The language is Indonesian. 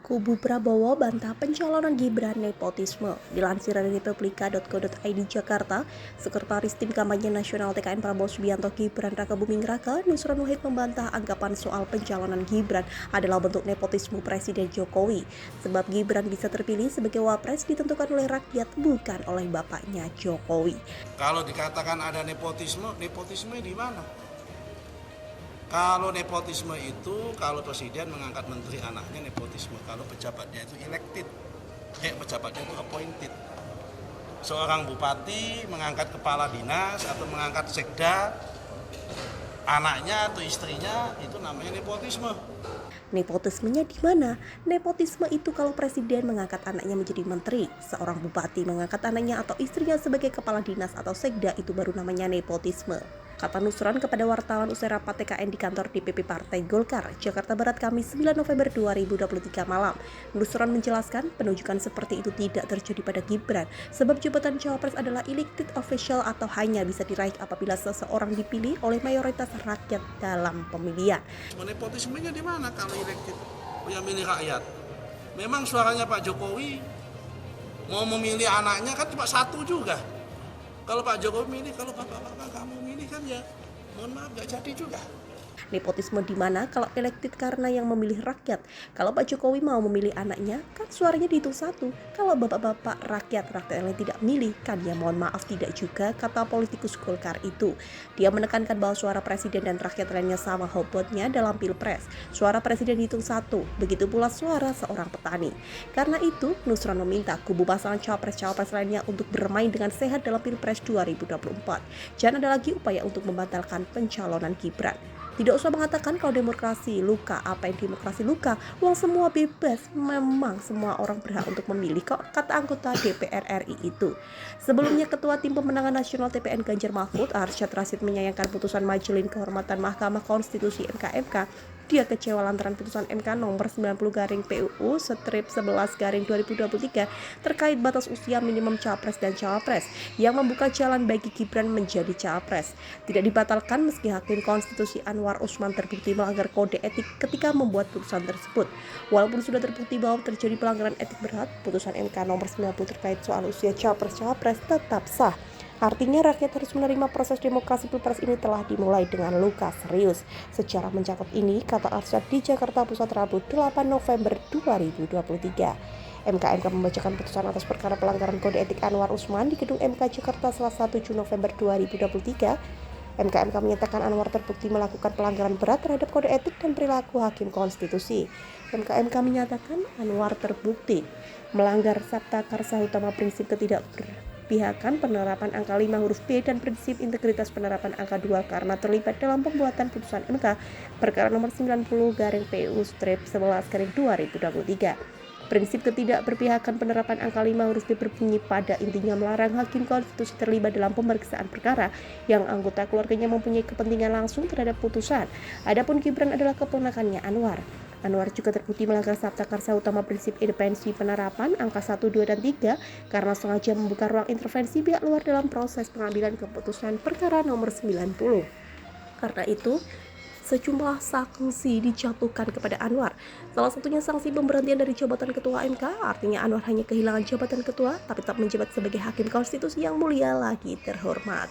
Kubu Prabowo bantah pencalonan Gibran nepotisme. Dilansir dari republika.co.id Jakarta, Sekretaris Tim Kampanye Nasional TKN Prabowo Subianto Gibran Rakabuming Raka, Nusron Wahid membantah anggapan soal pencalonan Gibran adalah bentuk nepotisme Presiden Jokowi. Sebab Gibran bisa terpilih sebagai wapres ditentukan oleh rakyat, bukan oleh bapaknya Jokowi. Kalau dikatakan ada nepotisme, nepotisme di mana? Kalau nepotisme itu, kalau presiden mengangkat menteri anaknya nepotisme. Kalau pejabatnya itu elected, pejabatnya itu appointed. Seorang bupati mengangkat kepala dinas atau mengangkat sekda, anaknya atau istrinya, itu namanya nepotisme. Nepotismenya di mana? Nepotisme itu kalau presiden mengangkat anaknya menjadi menteri, seorang bupati mengangkat anaknya atau istrinya sebagai kepala dinas atau sekda, itu baru namanya nepotisme. Kata Nusron kepada wartawan usai rapat TKN di kantor DPP Partai Golkar, Jakarta Barat, Kamis 9 November 2023 malam. Nusron menjelaskan penunjukan seperti itu tidak terjadi pada Gibran, sebab jabatan cawapres adalah elected official atau hanya bisa diraih apabila seseorang dipilih oleh mayoritas rakyat dalam pemilihan. Nepotismenya di mana kalau elected? Yang milih rakyat. Memang suaranya Pak Jokowi mau memilih anaknya kan cuma satu juga. Kalau Pak Jokowi milih, kalau bapak-bapak kamu milih kan ya, mohon maaf gak jadi juga. Nepotisme di mana kalau elected karena yang memilih rakyat. Kalau Pak Jokowi mau memilih anaknya, kan suaranya dihitung satu. Kalau bapak-bapak rakyat yang tidak milih, kan ya mohon maaf tidak juga, kata politikus Golkar itu. Dia menekankan bahwa suara presiden dan rakyat lainnya sama bobotnya dalam pilpres. Suara presiden dihitung satu, begitu pula suara seorang petani. Karena itu, Nusron meminta kubu pasangan cawapres-cawapres lainnya untuk bermain dengan sehat dalam pilpres 2024. Jangan ada lagi upaya untuk membatalkan pencalonan Gibran. Tidak usah mengatakan kalau demokrasi luka, apa yang demokrasi luka, uang semua bebas, memang semua orang berhak untuk memilih kok, kata anggota DPR RI itu. Sebelumnya Ketua Tim Pemenangan Nasional TPN Ganjar Mahfud, Arsyad Rashid, menyayangkan putusan Majelis Kehormatan Mahkamah Konstitusi (MKMK). Dia kecewa lantaran putusan MK nomor 90/PUU/11/2023 terkait batas usia minimum capres dan cawapres yang membuka jalan bagi Gibran menjadi cawapres. Tidak dibatalkan meski Hakim Konstitusi Anwar Usman terbukti melanggar kode etik ketika membuat putusan tersebut. Walaupun sudah terbukti bahwa terjadi pelanggaran etik berat, putusan MK nomor 90 terkait soal usia capres-cawapres tetap sah. Artinya rakyat harus menerima proses demokrasi pilpres ini telah dimulai dengan luka serius. Secara mencatat ini, kata Arsyad di Jakarta Pusat Rabu 8 November 2023. MKMK membacakan putusan atas perkara pelanggaran kode etik Anwar Usman di Gedung MK Jakarta Selasa 7 November 2023. MKMK menyatakan Anwar terbukti melakukan pelanggaran berat terhadap kode etik dan perilaku Hakim Konstitusi. MKMK menyatakan Anwar terbukti melanggar Sabta Karsa Utama prinsip ketidakberpihakan, penerapan angka 5 huruf B, dan prinsip integritas penerapan angka 2 karena terlibat dalam pembuatan putusan MK perkara nomor 90/PU/11/2023. Prinsip ketidakberpihakan penerapan angka 5 huruf B berbunyi pada intinya melarang Hakim Konstitusi terlibat dalam pemeriksaan perkara yang anggota keluarganya mempunyai kepentingan langsung terhadap putusan. Adapun Gibran adalah keponakannya Anwar. Anwar juga terbukti melanggar Sabta Karsa Utama prinsip independensi penerapan angka 1, 2, dan 3 karena sengaja membuka ruang intervensi pihak luar dalam proses pengambilan keputusan perkara nomor 90. Karena itu, sejumlah sanksi dijatuhkan kepada Anwar. Salah satunya sanksi pemberhentian dari jabatan Ketua MK, artinya Anwar hanya kehilangan jabatan Ketua, tapi tetap menjabat sebagai Hakim Konstitusi yang mulia lagi terhormat.